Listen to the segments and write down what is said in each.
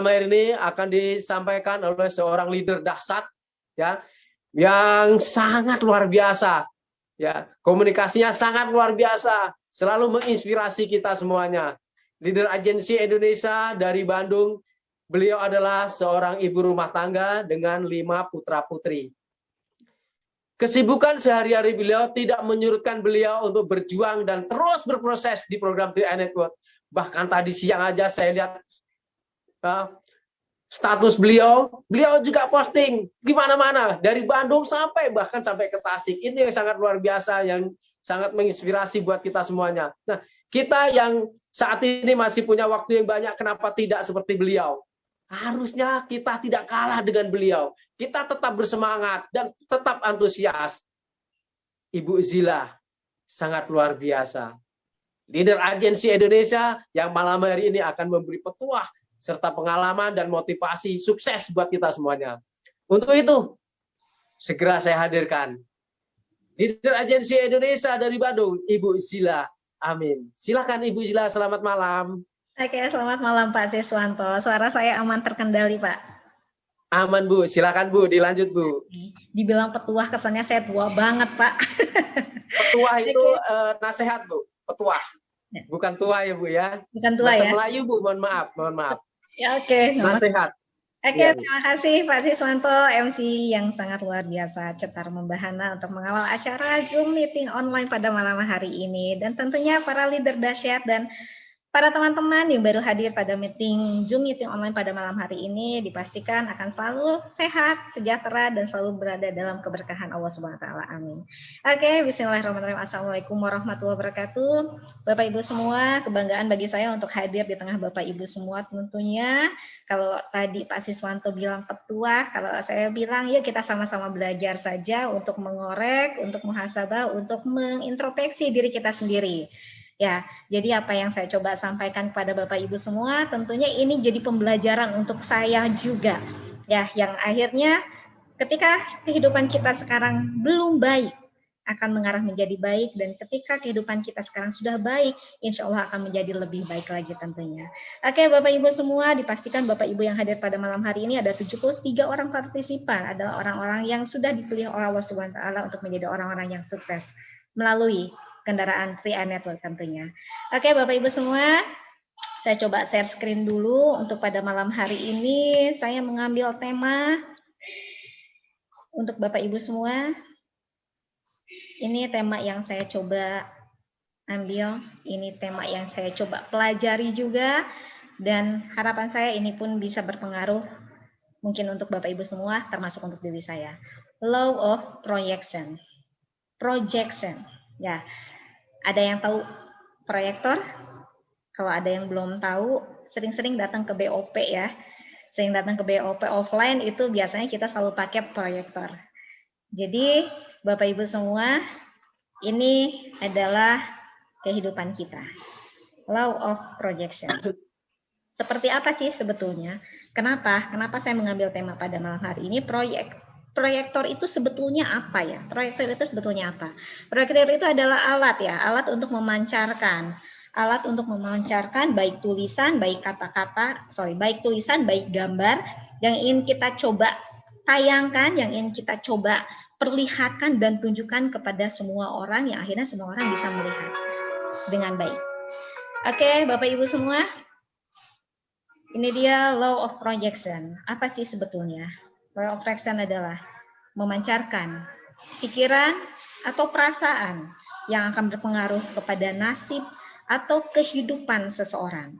hari ini akan disampaikan oleh seorang leader dahsyat, ya, yang sangat luar biasa, ya, komunikasinya sangat luar biasa, selalu menginspirasi kita semuanya. Leader Agensi Indonesia dari Bandung, beliau adalah seorang ibu rumah tangga dengan 5 putra-putri. Kesibukan sehari-hari beliau tidak menyurutkan beliau untuk berjuang dan terus berproses di program 3i Network. Bahkan tadi siang aja saya lihat status beliau juga posting di mana-mana, dari Bandung bahkan sampai ke Tasik. Ini yang sangat luar biasa, yang sangat menginspirasi buat kita semuanya. Nah, kita yang saat ini masih punya waktu yang banyak, kenapa tidak seperti beliau? Harusnya kita tidak kalah dengan beliau. Kita tetap bersemangat dan tetap antusias. Ibu Zila sangat luar biasa. Leader Agensi Indonesia yang malam hari ini akan memberi petuah serta pengalaman dan motivasi sukses buat kita semuanya. Untuk itu, segera saya hadirkan Leader Agensi Indonesia dari Bandung, Ibu Zila. Amin. Silakan Ibu Zila, selamat malam. Oke, selamat malam Pak Siswanto. Suara saya aman terkendali, Pak? Aman, Bu. Silakan, Bu. Dilanjut, Bu. Dibilang petuah, kesannya saya tua banget, Pak. Petuah itu nasihat, Bu. Petuah. Bukan tua ya, Bu, ya. Bukan tua. Bahasa ya. Melayu, Bu. Mohon maaf. Ya, oke. Nasihat. Oke, ya, terima kasih Pak Siswanto, MC yang sangat luar biasa, cetar membahana untuk mengawal acara Zoom Meeting online pada malam hari ini. Dan tentunya para leader dahsyat dan para teman-teman yang baru hadir pada meeting Zoom Meeting online pada malam hari ini dipastikan akan selalu sehat, sejahtera, dan selalu berada dalam keberkahan Allah Subhanahu wa Ta'ala. Amin. Oke, bismillahirrahmanirrahim. Assalamualaikum warahmatullahi wabarakatuh. Bapak Ibu semua, kebanggaan bagi saya untuk hadir di tengah Bapak Ibu semua tentunya. Kalau tadi Pak Siswanto bilang petuah, kalau saya bilang yuk kita sama-sama belajar saja untuk mengorek, untuk muhasabah, untuk mengintrospeksi diri kita sendiri. Ya, jadi apa yang saya coba sampaikan kepada Bapak Ibu semua, tentunya ini jadi pembelajaran untuk saya juga. Ya, yang akhirnya ketika kehidupan kita sekarang belum baik, akan mengarah menjadi baik, dan ketika kehidupan kita sekarang sudah baik, insya Allah akan menjadi lebih baik lagi tentunya. Oke, Bapak Ibu semua, dipastikan Bapak Ibu yang hadir pada malam hari ini ada 73 orang partisipan, adalah orang-orang yang sudah dipilih oleh Allah Subhanahu wa Ta'ala untuk menjadi orang-orang yang sukses melalui kendaraan 3i Network tentunya. Oke, Bapak Ibu semua, saya coba share screen dulu untuk pada malam hari ini. Saya mengambil tema untuk Bapak Ibu semua. Ini tema yang saya coba ambil, ini tema yang saya coba pelajari juga, dan harapan saya ini pun bisa berpengaruh mungkin untuk Bapak Ibu semua, termasuk untuk diri saya. Law of Projection. Ya. Ada yang tahu proyektor? Kalau ada yang belum tahu, sering-sering datang ke BOP ya. Sering datang ke BOP offline itu biasanya kita selalu pakai proyektor. Jadi, Bapak Ibu semua, ini adalah kehidupan kita. Law of Projection. Seperti apa sih sebetulnya? Kenapa saya mengambil tema pada malam hari ini? Proyektor itu sebetulnya apa ya? Proyektor itu sebetulnya apa? Proyektor itu adalah alat ya, alat untuk memancarkan baik tulisan, baik baik tulisan, baik gambar yang ingin kita coba tayangkan, yang ingin kita coba perlihatkan dan tunjukkan kepada semua orang, yang akhirnya semua orang bisa melihat dengan baik. Oke, Bapak Ibu semua, ini dia Law of Projection. Apa sih sebetulnya? Law of Projection adalah memancarkan pikiran atau perasaan yang akan berpengaruh kepada nasib atau kehidupan seseorang.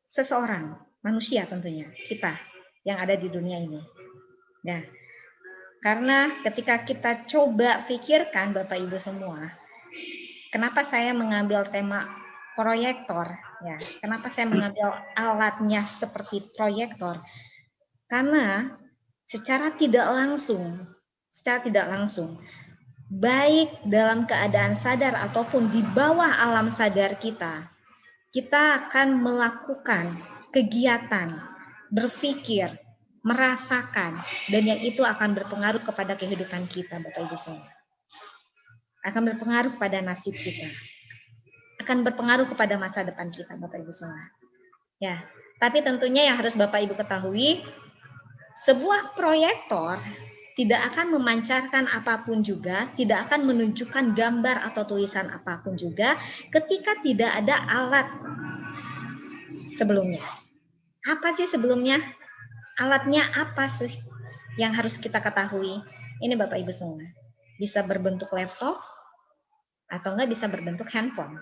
Seseorang, manusia tentunya, kita yang ada di dunia ini. Nah, karena ketika kita coba pikirkan Bapak Ibu semua, kenapa saya mengambil tema proyektor? Ya, kenapa saya mengambil alatnya seperti proyektor? Karena secara tidak langsung, baik dalam keadaan sadar ataupun di bawah alam sadar kita akan melakukan kegiatan, berpikir, merasakan, dan yang itu akan berpengaruh kepada kehidupan kita, Bapak Ibu semua. Akan berpengaruh pada nasib kita. Akan berpengaruh kepada masa depan kita, Bapak Ibu semua. Ya, Tapi tentunya yang harus Bapak Ibu ketahui, sebuah proyektor tidak akan memancarkan apapun juga, tidak akan menunjukkan gambar atau tulisan apapun juga ketika tidak ada alat sebelumnya. Apa sih sebelumnya? Alatnya apa sih yang harus kita ketahui? Ini Bapak Ibu semua. Bisa berbentuk laptop atau enggak bisa berbentuk handphone.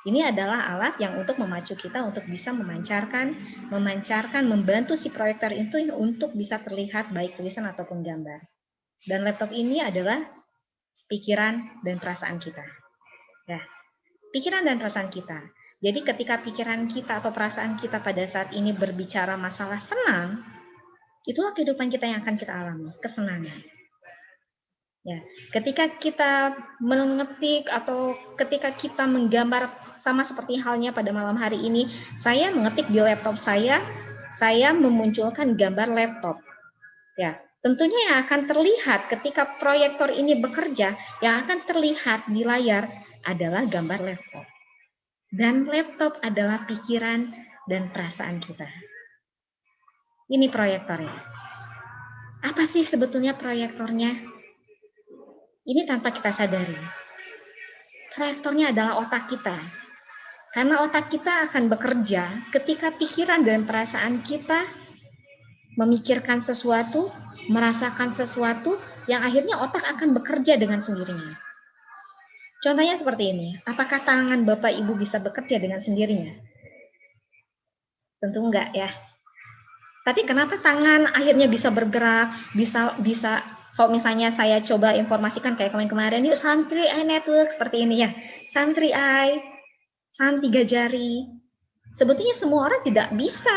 Ini adalah alat yang untuk memacu kita untuk bisa memancarkan, membantu si proyektor itu untuk bisa terlihat baik tulisan ataupun gambar. Dan laptop ini adalah pikiran dan perasaan kita. Ya, pikiran dan perasaan kita. Jadi ketika pikiran kita atau perasaan kita pada saat ini berbicara masalah senang, itulah kehidupan kita yang akan kita alami, kesenangan. Ya, ketika kita mengetik atau ketika kita menggambar sama seperti halnya pada malam hari ini, saya mengetik di laptop saya memunculkan gambar laptop. Ya, tentunya yang akan terlihat ketika proyektor ini bekerja, yang akan terlihat di layar adalah gambar laptop. Dan laptop adalah pikiran dan perasaan kita. Ini proyektornya. Apa sih sebetulnya proyektornya? Ini tanpa kita sadari. Proyektornya adalah otak kita. Karena otak kita akan bekerja ketika pikiran dan perasaan kita memikirkan sesuatu, merasakan sesuatu, yang akhirnya otak akan bekerja dengan sendirinya. Contohnya seperti ini. Apakah tangan Bapak Ibu bisa bekerja dengan sendirinya? Tentu enggak ya. Tapi kenapa tangan akhirnya bisa bergerak, bisa kalau misalnya saya coba informasikan kayak kemarin-kemarin, yuk Santri Eye Network seperti ini ya. Santri Eye, San 3 jari. Sebetulnya semua orang tidak bisa,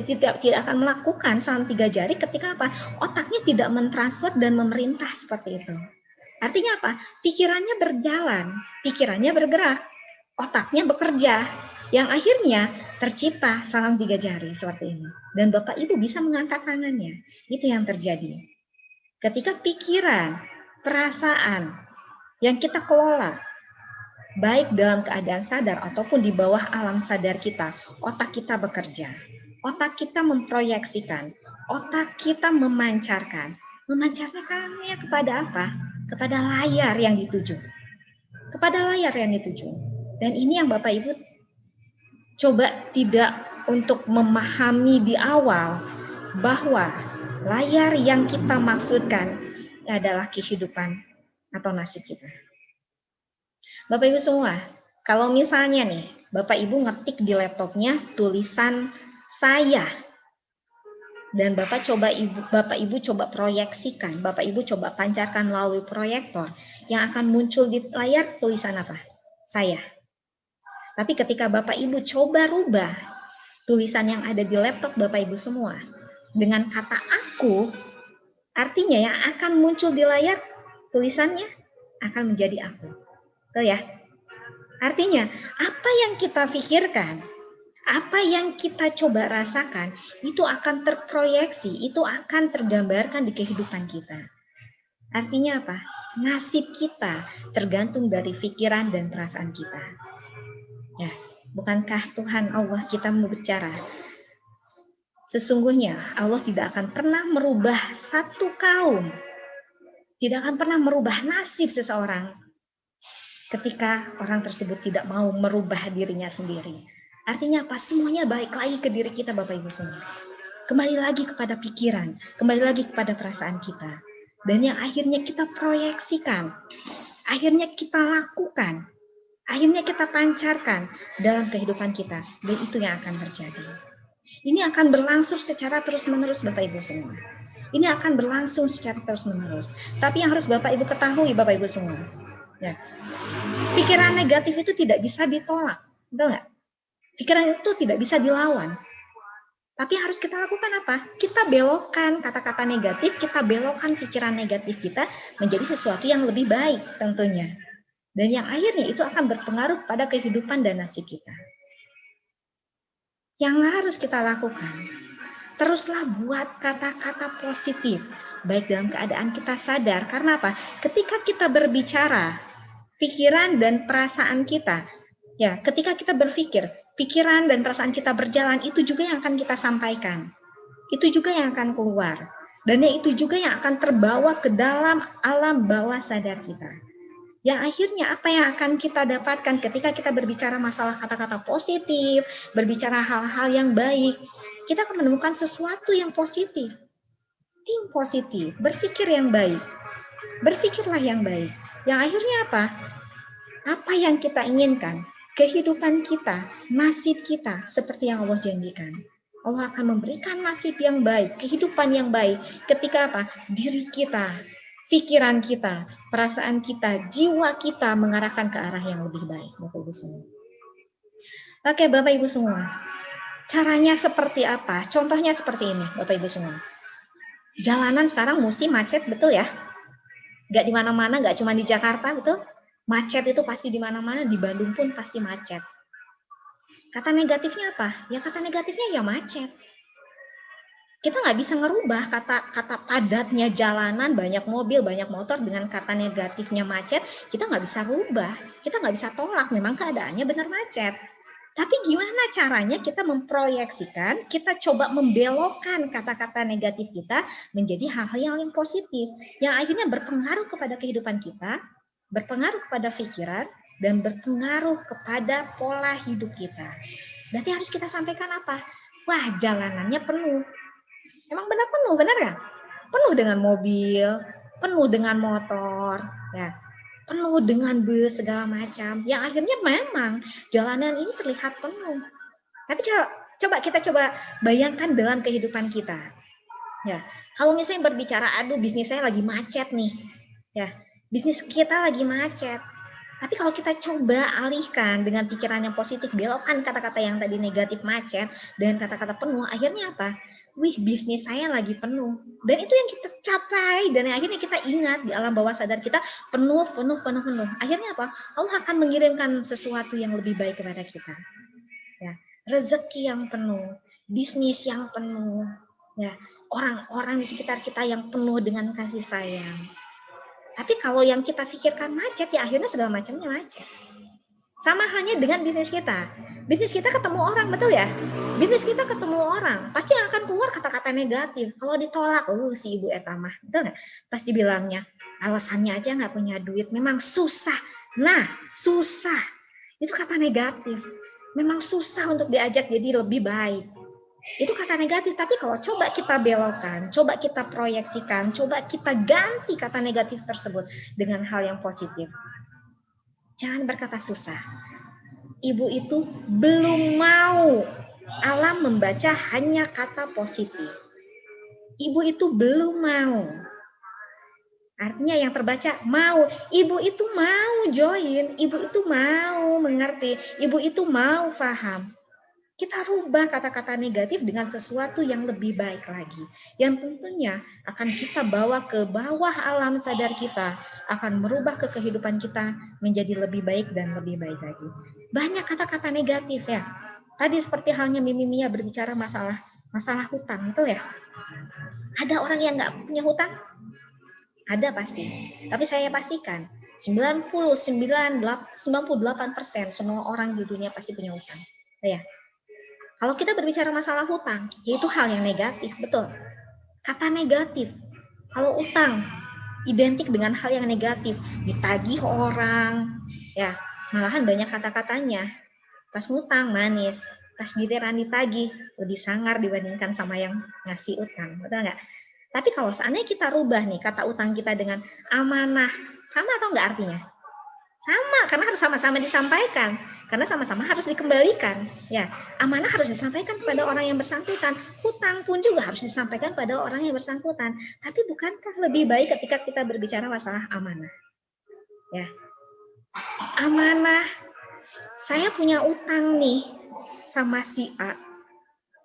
tidak akan melakukan San 3 jari ketika apa? Otaknya tidak mentransfer dan memerintah seperti itu. Artinya apa? Pikirannya berjalan, pikirannya bergerak, otaknya bekerja. Yang akhirnya tercipta salam 3 jari seperti ini. Dan Bapak Ibu bisa mengangkat tangannya. Itu yang terjadi. Ketika pikiran, perasaan yang kita kelola, baik dalam keadaan sadar ataupun di bawah alam sadar kita, otak kita bekerja. Otak kita memproyeksikan, otak kita memancarkan. Memancarkannya kepada apa? Kepada layar yang dituju. Kepada layar yang dituju. Dan ini yang Bapak Ibu coba tidak untuk memahami di awal bahwa layar yang kita maksudkan adalah kehidupan atau nasib kita. Bapak Ibu semua, kalau misalnya nih, Bapak Ibu ngetik di laptopnya tulisan saya, dan Bapak Ibu coba proyeksikan, Bapak Ibu coba pancarkan melalui proyektor, yang akan muncul di layar tulisan apa? Saya. Tapi ketika Bapak Ibu coba rubah tulisan yang ada di laptop Bapak Ibu semua, dengan kata aku, artinya yang akan muncul di layar tulisannya akan menjadi aku. Betul ya? Artinya, apa yang kita pikirkan, apa yang kita coba rasakan, itu akan terproyeksi, itu akan tergambarkan di kehidupan kita. Artinya apa? Nasib kita tergantung dari pikiran dan perasaan kita. Ya, bukankah Tuhan Allah kita berbicara? Sesungguhnya Allah tidak akan pernah merubah satu kaum, tidak akan pernah merubah nasib seseorang ketika orang tersebut tidak mau merubah dirinya sendiri. Artinya apa? Semuanya baik lagi ke diri kita Bapak Ibu semua. Kembali lagi kepada pikiran, kembali lagi kepada perasaan kita. Dan yang akhirnya kita proyeksikan, akhirnya kita lakukan, akhirnya kita pancarkan dalam kehidupan kita. Dan itu yang akan terjadi. Ini akan berlangsung secara terus-menerus Bapak Ibu semua. Ini akan berlangsung secara terus-menerus. Tapi yang harus Bapak Ibu ketahui Bapak Ibu semua. Ya. Pikiran negatif itu tidak bisa ditolak. Betul nggak? Pikiran itu tidak bisa dilawan. Tapi yang harus kita lakukan apa? Kita belokkan kata-kata negatif, kita belokkan pikiran negatif kita menjadi sesuatu yang lebih baik tentunya. Dan yang akhirnya itu akan berpengaruh pada kehidupan dan nasib kita. Yang harus kita lakukan, teruslah buat kata-kata positif, baik dalam keadaan kita sadar. Karena apa? Ketika kita berbicara, pikiran dan perasaan kita, ya ketika kita berpikir, pikiran dan perasaan kita berjalan, itu juga yang akan kita sampaikan. Itu juga yang akan keluar. Dan itu juga yang akan terbawa ke dalam alam bawah sadar kita. Yang akhirnya apa yang akan kita dapatkan ketika kita berbicara masalah kata-kata positif, berbicara hal-hal yang baik, kita akan menemukan sesuatu yang positif. Think positif, berpikir yang baik. Berpikirlah yang baik. Yang akhirnya apa? Apa yang kita inginkan? Kehidupan kita, nasib kita seperti yang Allah janjikan. Allah akan memberikan nasib yang baik, kehidupan yang baik ketika apa? Diri kita, pikiran kita, perasaan kita, jiwa kita mengarahkan ke arah yang lebih baik, Bapak Ibu semua. Oke, Bapak Ibu semua. Caranya seperti apa? Contohnya seperti ini, Bapak Ibu semua. Jalanan sekarang musim macet, betul ya? Gak di mana-mana, gak cuma di Jakarta, betul? Macet itu pasti di mana-mana, di Bandung pun pasti macet. Kata negatifnya apa? Ya kata negatifnya ya macet. Kita nggak bisa ngerubah kata padatnya jalanan, banyak mobil, banyak motor dengan kata negatifnya macet, kita nggak bisa rubah, kita nggak bisa tolak, memang keadaannya benar macet. Tapi gimana caranya kita memproyeksikan, kita coba membelokkan kata-kata negatif kita menjadi hal-hal yang positif, yang akhirnya berpengaruh kepada kehidupan kita, berpengaruh kepada pikiran, dan berpengaruh kepada pola hidup kita. Berarti harus kita sampaikan apa? Wah, jalanannya penuh. Emang benar penuh, benar nggak? Penuh dengan mobil, penuh dengan motor, ya, penuh dengan bus segala macam. Yang akhirnya memang jalanan ini terlihat penuh. Tapi coba kita bayangkan dalam kehidupan kita. Ya, kalau misalnya berbicara, aduh bisnis saya lagi macet nih, ya, bisnis kita lagi macet. Tapi kalau kita coba alihkan dengan pikiran yang positif, belokkan kata-kata yang tadi negatif macet dengan kata-kata penuh, akhirnya apa? Wih, bisnis saya lagi penuh. Dan itu yang kita capai, dan akhirnya kita ingat di alam bawah sadar kita penuh. Akhirnya apa? Allah akan mengirimkan sesuatu yang lebih baik kepada kita. Ya, rezeki yang penuh, bisnis yang penuh, ya, orang-orang di sekitar kita yang penuh dengan kasih sayang. Tapi kalau yang kita pikirkan macet, ya akhirnya segala macamnya macet. Sama halnya dengan bisnis kita. Bisnis kita ketemu orang, betul ya? Bisnis kita ketemu orang, pasti akan keluar kata-kata negatif. Kalau ditolak, si ibu etamah, betul nggak? Pasti bilangnya, alasannya aja nggak punya duit, memang susah. Nah, susah. Itu kata negatif. Memang susah untuk diajak jadi lebih baik. Itu kata negatif, tapi kalau coba kita belokkan, coba kita proyeksikan, coba kita ganti kata negatif tersebut dengan hal yang positif. Jangan berkata susah. Ibu itu belum mau alam membaca hanya kata positif. Ibu itu belum mau. Artinya yang terbaca mau. Ibu itu mau join, ibu itu mau mengerti, ibu itu mau paham. Kita rubah kata-kata negatif dengan sesuatu yang lebih baik lagi. Yang tentunya akan kita bawa ke bawah alam sadar kita. Akan merubah ke kehidupan kita menjadi lebih baik dan lebih baik lagi. Banyak kata-kata negatif ya. Tadi seperti halnya Mimi Mia berbicara masalah hutang, betul ya? Ada orang yang nggak punya hutang? Ada pasti. Tapi saya pastikan 98% semua orang di dunia pasti punya hutang. Ya. Kalau kita berbicara masalah hutang, yaitu hal yang negatif, betul. Kata negatif, kalau utang identik dengan hal yang negatif, ditagih orang, ya malahan banyak kata-katanya. Pas ngutang manis, pas giliran ditagih lebih sangar dibandingkan sama yang ngasih utang, betul nggak? Tapi kalau seandainya kita rubah nih kata utang kita dengan amanah, sama atau nggak artinya? Sama, karena harus sama-sama disampaikan. Karena sama-sama harus dikembalikan. Ya, amanah harus disampaikan kepada orang yang bersangkutan. Hutang pun juga harus disampaikan pada orang yang bersangkutan. Tapi bukankah lebih baik ketika kita berbicara masalah amanah? Ya, amanah. Saya punya utang nih sama si A.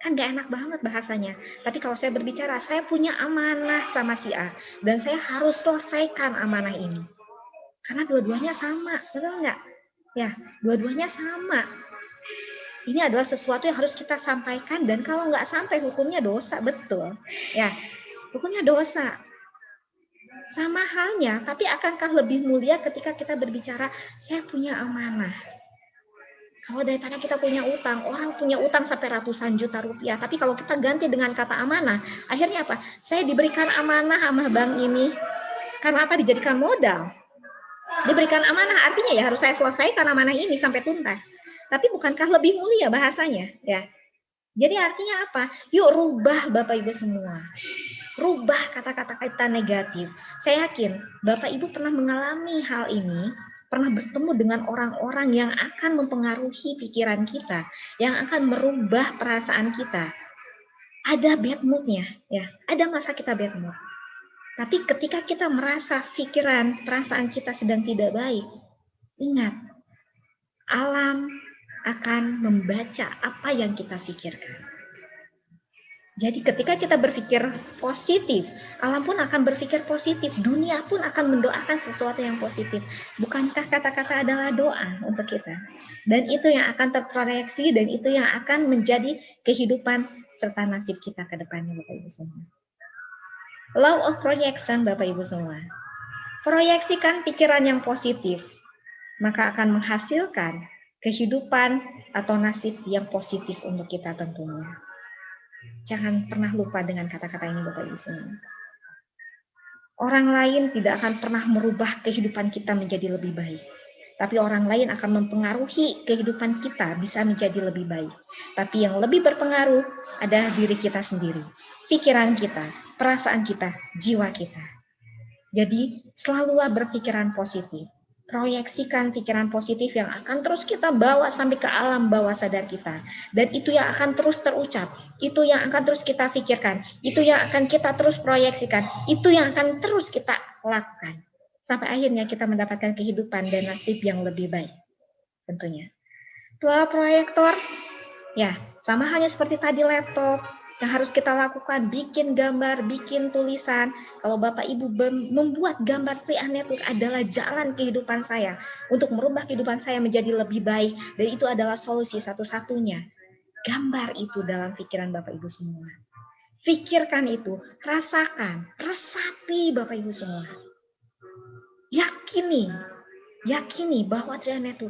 Kan gak enak banget bahasanya. Tapi kalau saya berbicara, saya punya amanah sama si A. Dan saya harus selesaikan amanah ini. Karena dua-duanya sama, betul nggak? Ya, dua-duanya sama. Ini adalah sesuatu yang harus kita sampaikan, dan kalau nggak sampai hukumnya dosa, betul. Ya, hukumnya dosa. Sama halnya, tapi akankah lebih mulia ketika kita berbicara, saya punya amanah. Kalau daripada kita punya utang, orang punya utang sampai ratusan juta rupiah, tapi kalau kita ganti dengan kata amanah, akhirnya apa? Saya diberikan amanah sama bank ini, karena apa? Dijadikan modal. Diberikan amanah artinya ya harus saya selesaikan amanah ini sampai tuntas. Tapi bukankah lebih mulia bahasanya? Ya. Jadi artinya apa? Yuk rubah Bapak Ibu semua. Rubah kata-kata kita negatif. Saya yakin Bapak Ibu pernah mengalami hal ini, pernah bertemu dengan orang-orang yang akan mempengaruhi pikiran kita, yang akan merubah perasaan kita. Ada bad mood-nya, ya. Ada masa kita bad mood. Tapi ketika kita merasa pikiran, perasaan kita sedang tidak baik, ingat, alam akan membaca apa yang kita pikirkan. Jadi ketika kita berpikir positif, alam pun akan berpikir positif, dunia pun akan mendoakan sesuatu yang positif. Bukankah kata-kata adalah doa untuk kita? Dan itu yang akan terproyeksi dan itu yang akan menjadi kehidupan serta nasib kita ke depannya Bapak Ibu semua. Law of projection Bapak Ibu semua. Proyeksikan pikiran yang positif, maka akan menghasilkan kehidupan atau nasib yang positif untuk kita tentunya. Jangan pernah lupa dengan kata-kata ini Bapak Ibu semua. Orang lain tidak akan pernah merubah kehidupan kita menjadi lebih baik. Tapi orang lain akan mempengaruhi kehidupan kita bisa menjadi lebih baik. Tapi yang lebih berpengaruh adalah diri kita sendiri. Pikiran kita, perasaan kita, jiwa kita. Jadi selalulah berpikiran positif. Proyeksikan pikiran positif yang akan terus kita bawa sampai ke alam bawah sadar kita. Dan itu yang akan terus terucap. Itu yang akan terus kita pikirkan. Itu yang akan kita terus proyeksikan. Itu yang akan terus kita lakukan. Sampai akhirnya kita mendapatkan kehidupan dan nasib yang lebih baik. Tentunya. Dua proyektor, ya sama halnya seperti tadi laptop. Yang harus kita lakukan, bikin gambar, bikin tulisan. Kalau Bapak Ibu membuat gambar Trianet adalah jalan kehidupan saya. Untuk merubah kehidupan saya menjadi lebih baik. Dan itu adalah solusi satu-satunya. Gambar itu dalam pikiran Bapak Ibu semua. Pikirkan itu, rasakan, resapi Bapak Ibu semua. Yakini bahwa Trianet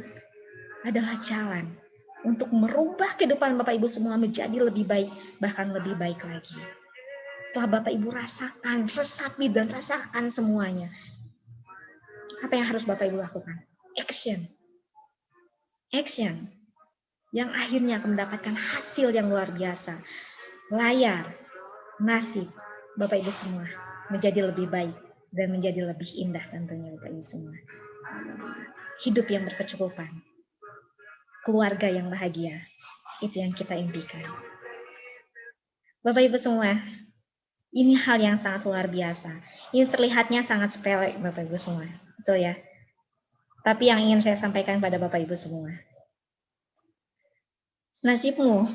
adalah jalan untuk merubah kehidupan Bapak Ibu semua menjadi lebih baik, bahkan lebih baik lagi. Setelah Bapak Ibu rasakan, resapi dan rasakan semuanya, apa yang harus Bapak Ibu lakukan? Action. Yang akhirnya akan mendapatkan hasil yang luar biasa. Layar, nasib Bapak Ibu semua menjadi lebih baik dan menjadi lebih indah tentunya Bapak Ibu semua. Hidup yang berkecukupan. Keluarga yang bahagia, itu yang kita impikan. Bapak Ibu semua, ini hal yang sangat luar biasa. Ini terlihatnya sangat sepele Bapak Ibu semua, betul ya? Tapi yang ingin saya sampaikan pada Bapak Ibu semua, nasibmu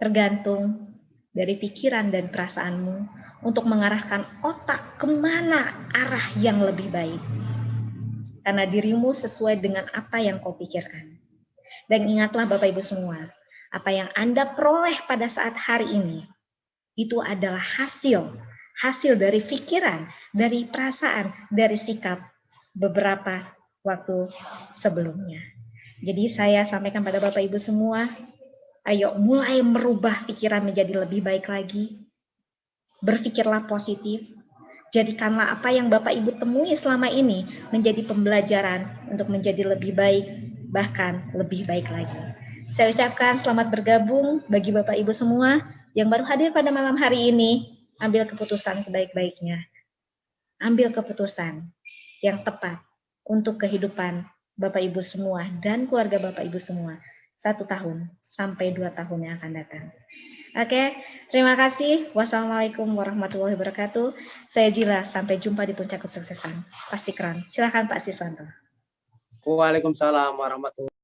tergantung dari pikiran dan perasaanmu untuk mengarahkan otak kemana arah yang lebih baik. Karena dirimu sesuai dengan apa yang kau pikirkan. Dan ingatlah Bapak Ibu semua, apa yang Anda peroleh pada saat hari ini, itu adalah hasil dari pikiran, dari perasaan, dari sikap beberapa waktu sebelumnya. Jadi saya sampaikan pada Bapak Ibu semua, ayo mulai merubah pikiran menjadi lebih baik lagi. Berpikirlah positif, jadikanlah apa yang Bapak Ibu temui selama ini menjadi pembelajaran untuk menjadi lebih baik, bahkan lebih baik lagi. Saya ucapkan selamat bergabung bagi Bapak Ibu semua yang baru hadir pada malam hari ini. Ambil keputusan sebaik-baiknya. Ambil keputusan yang tepat untuk kehidupan Bapak Ibu semua dan keluarga Bapak Ibu semua 1 tahun sampai 2 tahun yang akan datang. Oke, terima kasih. Wassalamualaikum warahmatullahi wabarakatuh. Saya Jila, sampai jumpa di puncak kesuksesan. Pasti keren. Silakan Pak Siswanto. Waalaikumsalam warahmatullahi wabarakatuh.